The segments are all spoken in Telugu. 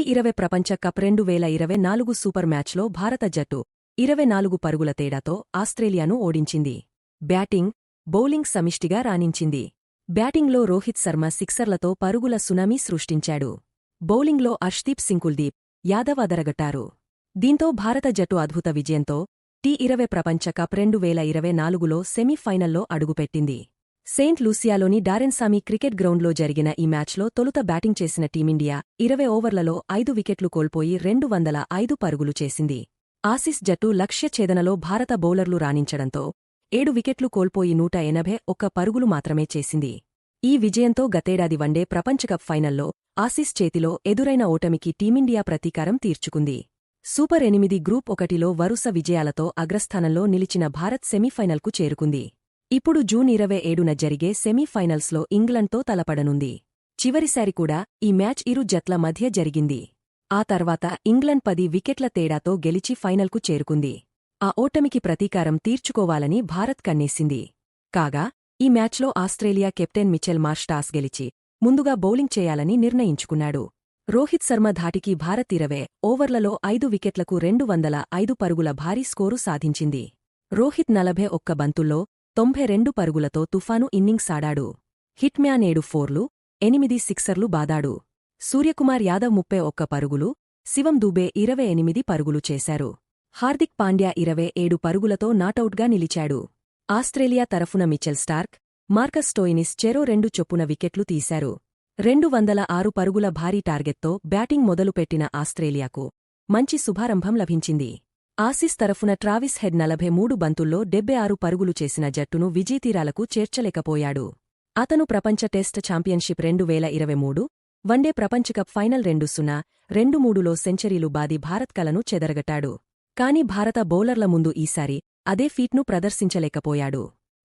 టీ20 ప్రపంచ కప్ 2024 సూపర్ మ్యాచ్లో భారత జట్టు 24 పరుగుల తేడాతో ఆస్ట్రేలియాను ఓడించింది. బ్యాటింగ్, బౌలింగ్ సమిష్టిగా రాణించింది. బ్యాటింగ్లో రోహిత్ శర్మ సిక్సర్లతో పరుగుల సునామీ సృష్టించాడు. బౌలింగ్లో అర్ష్దీప్ సింగ్, కుల్దీప్ యాదవ్ అదరగొట్టారు. దీంతో భారత జట్టు అద్భుత విజయంతో టీ20 ప్రపంచ కప్ 2024లో సెమీఫైనల్లో అడుగుపెట్టింది. సెయింట్ లూసియాలోని డారెన్సామి క్రికెట్ గ్రౌండ్లో జరిగిన ఈ మ్యాచ్లో తొలుత బ్యాటింగ్ చేసిన టీమిండియా 20 ఓవర్లలో 5 వికెట్లు కోల్పోయి 205 పరుగులు చేసింది. ఆసీస్ జట్టు లక్ష్య ఛేదనలో భారత బౌలర్లు రాణించడంతో 7 వికెట్లు కోల్పోయి 181 పరుగులు మాత్రమే చేసింది. ఈ విజయంతో గతేడాది వన్డే ప్రపంచకప్ ఫైనల్లో ఆసీస్ చేతిలో ఎదురైన ఓటమికి టీమిండియా ప్రతీకారం తీర్చుకుంది. సూపర్ 8 గ్రూప్ 1లో వరుస విజయాలతో అగ్రస్థానంలో నిలిచిన భారత్ సెమీఫైనల్కు చేరుకుంది. ఇప్పుడు జూన్ 27న జరిగే సెమీఫైనల్స్లో ఇంగ్లండ్తో తలపడనుంది. చివరిసారి కూడా ఈ మ్యాచ్ ఇరు జట్ల మధ్య జరిగింది. ఆ తర్వాత ఇంగ్లండ్ 10 వికెట్ల తేడాతో గెలిచి ఫైనల్కు చేరుకుంది. ఆ ఓటమికి ప్రతీకారం తీర్చుకోవాలని భారత్ కన్నేసింది. కాగా ఈ మ్యాచ్లో Australia captain Mitchell Marsh toss గెలిచి ముందుగా బౌలింగ్ చేయాలని నిర్ణయించుకున్నాడు. రోహిత్ శర్మ ధాటికి భారత్ 20 ఓవర్లలో 5 వికెట్లకు 205 పరుగుల భారీ స్కోరు సాధించింది. రోహిత్ 41 బంతుల్లో 92 పరుగులతో తుఫాను ఇన్నింగ్స్ ఆడాడు. హిట్మ్యాన్ 7 ఫోర్లు, 8 సిక్సర్లు బాదాడు. సూర్యకుమార్ యాదవ్ 31 పరుగులు, శివం దూబే 28 పరుగులు చేశారు. హార్దిక్ పాండ్యా 27 పరుగులతో నాటౌట్గా నిలిచాడు. ఆస్ట్రేలియా తరఫున మిచెల్ స్టార్క్, మార్కస్ స్టోయినిస్ చెరో 2 చొప్పున వికెట్లు తీశారు. 206 పరుగుల భారీ టార్గెట్తో బ్యాటింగ్ మొదలుపెట్టిన ఆస్ట్రేలియాకు మంచి శుభారంభం లభించింది. ఆసీస్ తరఫున ట్రావిస్ హెడ్ 43 బంతుల్లో 76 పరుగులు చేసిన జట్టును విజయతీరాలకు చేర్చలేకపోయాడు. అతను ప్రపంచ టెస్ట్ ఛాంపియన్షిప్ 2023, వన్డే ప్రపంచకప్ ఫైనల్ 2023లో సెంచరీలు బాది భారత్ కలను చెదరగొట్టాడు. కాని భారత బౌలర్ల ముందు ఈసారి అదే ఫీట్ను ప్రదర్శించలేకపోయాడు.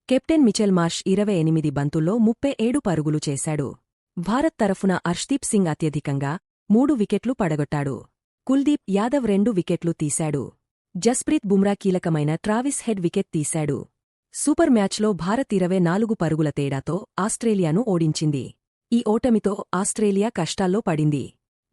కెప్టెన్ మిచెల్ మార్ష్ 28 బంతుల్లో 37 పరుగులు చేశాడు. భారత్ తరఫున అర్ష్దీప్ సింగ్ అత్యధికంగా 3 వికెట్లు పడగొట్టాడు. కుల్దీప్ యాదవ్ 2 వికెట్లు తీశాడు. జస్ప్రీత్ బుమ్రా కీలకమైన ట్రావిస్ హెడ్ వికెట్ తీశాడు. సూపర్ మ్యాచ్లో భారత్ 24 పరుగుల తేడాతో ఆస్ట్రేలియాను ఓడించింది. ఈ ఓటమితో ఆస్ట్రేలియా కష్టాల్లో పడింది.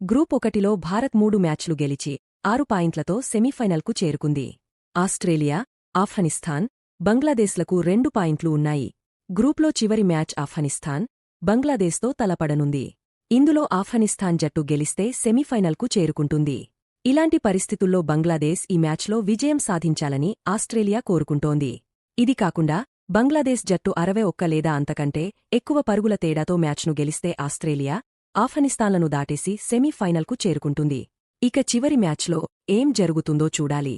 గ్రూప్ 1లో భారత్ 3 మ్యాచ్లు గెలిచి 6 పాయింట్లతో సెమీఫైనల్కు చేరుకుంది. ఆస్ట్రేలియా, ఆఫ్ఘనిస్తాన్, బంగ్లాదేశ్లకు 2 పాయింట్లు ఉన్నాయి. గ్రూప్లో చివరి మ్యాచ్ ఆఫ్ఘనిస్తాన్, బంగ్లాదేశ్తో తలపడనుంది. ఇందులో ఆఫ్ఘనిస్తాన్ జట్టు గెలిస్తే సెమీఫైనల్కు చేరుకుంటుంది. ఇలాంటి పరిస్థితుల్లో బంగ్లాదేశ్ ఈ మ్యాచ్లో విజయం సాధించాలని ఆస్ట్రేలియా కోరుకుంటోంది. ఇది కాకుండా బంగ్లాదేశ్ జట్టు 61 లేదా అంతకంటే ఎక్కువ పరుగుల తేడాతో మ్యాచ్ను గెలిస్తే ఆస్ట్రేలియా, ఆఫ్ఘనిస్తాన్లను దాటేసి సెమీఫైనల్కు చేరుకుంటుంది. ఇక చివరి మ్యాచ్లో ఏం జరుగుతుందో చూడాలి.